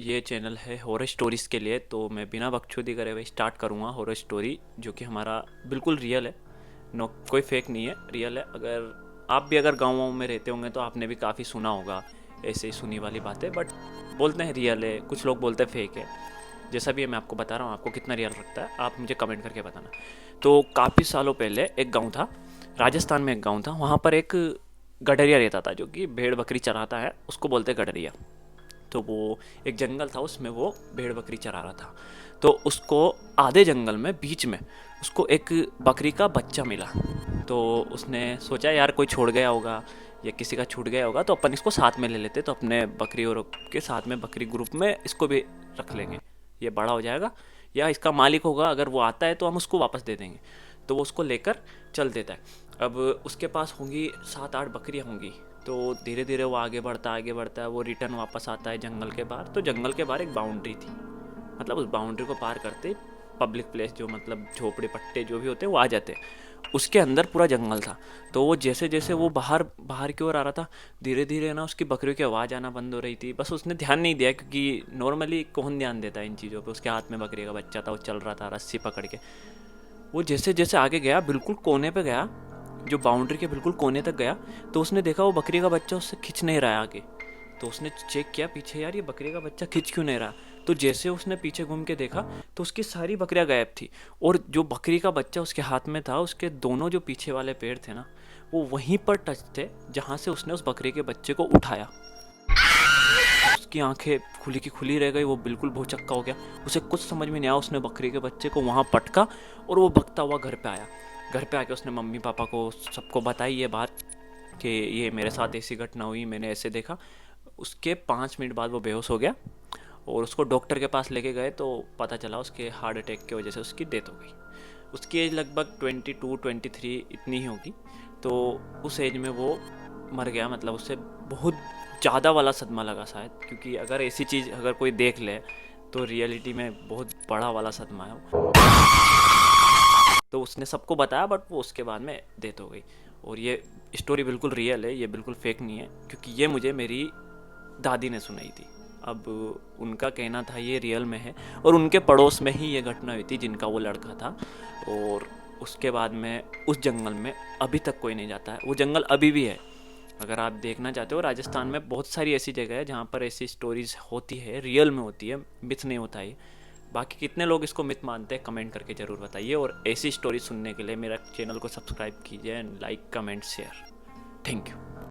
ये चैनल है horror stories के लिए, तो मैं बिना बकचोदी करे हुए स्टार्ट करूँगा हॉरर स्टोरी जो कि हमारा बिल्कुल रियल है। नो, कोई फेक नहीं है, रियल है। अगर आप भी अगर गाँव में रहते होंगे तो आपने भी काफ़ी सुना होगा ऐसे ही सुनी वाली बातें, बट बोलते हैं रियल है, कुछ लोग बोलते हैं फेक है। जैसा भी है मैं आपको बता रहा हूँ, आपको कितना रियल लगता है आप मुझे कमेंट करके बताना। तो काफ़ी सालों पहले एक गाँव था, राजस्थान में एक गाँव था, वहाँ पर एक गडरिया रहता था जो कि भेड़ बकरी चराता है, उसको बोलते हैं गडरिया। तो वो एक जंगल था, उसमें वो भेड़ बकरी चरा रहा था। तो उसको आधे जंगल में बीच में उसको एक बकरी का बच्चा मिला। तो उसने सोचा यार कोई छोड़ गया होगा या किसी का छूट गया होगा, तो अपन इसको साथ में ले लेते, तो अपने बकरी और के साथ में बकरी ग्रुप में इसको भी रख लेंगे, ये बड़ा हो जाएगा या इसका मालिक होगा, अगर वो आता है तो हम उसको वापस दे देंगे। तो वो उसको लेकर चल देता है। अब उसके पास होंगी 7-8 बकरियाँ होंगी। तो धीरे धीरे वो आगे बढ़ता है, वो रिटर्न वापस आता है जंगल के बाहर। तो जंगल के बाहर एक बाउंड्री थी, मतलब उस बाउंड्री को पार करते पब्लिक प्लेस, जो मतलब झोपड़े पट्टे जो भी होते हैं वो आ जाते हैं। उसके अंदर पूरा जंगल था। तो वो जैसे जैसे वो बाहर बाहर की ओर आ रहा था, धीरे धीरे ना उसकी बकरियों की आवाज़ आना बंद हो रही थी। बस उसने ध्यान नहीं दिया, क्योंकि नॉर्मली कौन ध्यान देता है इन चीज़ों पे। उसके हाथ में बकरी का बच्चा था, वो चल रहा था रस्सी पकड़ के। वो जैसे जैसे आगे गया, बिल्कुल कोने पे गया, जो बाउंड्री के बिल्कुल कोने तक गया, तो उसने देखा वो बकरी का बच्चा उससे खिंच नहीं रहा है आगे। तो उसने चेक किया पीछे, यार ये बकरी का बच्चा खिंच क्यों नहीं रहा। तो जैसे उसने पीछे घूम के देखा, तो उसकी सारी बकरियां गायब थी। और जो बकरी का बच्चा उसके हाथ में था, उसके दोनों जो पीछे वाले पैर थे ना, वो वहीं पर टच थे जहाँ से उसने उस बकरी के बच्चे को उठाया। उसकी आंखें खुली की खुली रह गई, वो बिल्कुल भौचक्का हो गया। उसे कुछ समझ में नहीं आया, उसने बकरी के बच्चे को वहाँ पटका और वो भगता हुआ घर पे आया। घर पे आके उसने मम्मी पापा को सबको बताई ये बात कि ये मेरे साथ ऐसी घटना हुई, मैंने ऐसे देखा। उसके 5 मिनट बाद वो बेहोश हो गया और उसको डॉक्टर के पास लेके गए, तो पता चला उसके हार्ट अटैक की वजह से उसकी डेथ हो गई। उसकी एज लगभग 22-23 इतनी ही होगी। तो उस एज में वो मर गया, मतलब उससे बहुत ज़्यादा वाला सदमा लगा शायद, क्योंकि अगर ऐसी चीज़ अगर कोई देख ले तो रियलिटी में बहुत बड़ा वाला सदमा है वो। तो उसने सबको बताया, बट वो उसके बाद में डेथ हो गई। और ये स्टोरी बिल्कुल रियल है, ये बिल्कुल फेक नहीं है, क्योंकि ये मुझे मेरी दादी ने सुनाई थी। अब उनका कहना था ये रियल में है, और उनके पड़ोस में ही ये घटना हुई थी जिनका वो लड़का था। और उसके बाद में उस जंगल में अभी तक कोई नहीं जाता है, वो जंगल अभी भी है। अगर आप देखना चाहते हो, राजस्थान में बहुत सारी ऐसी जगह है जहाँ पर ऐसी स्टोरीज होती है, रियल में होती है, मिथ नहीं होता है। बाकी कितने लोग इसको मिथ मानते हैं कमेंट करके ज़रूर बताइए। और ऐसी स्टोरी सुनने के लिए मेरा चैनल को सब्सक्राइब कीजिए, like comment share. Thank you.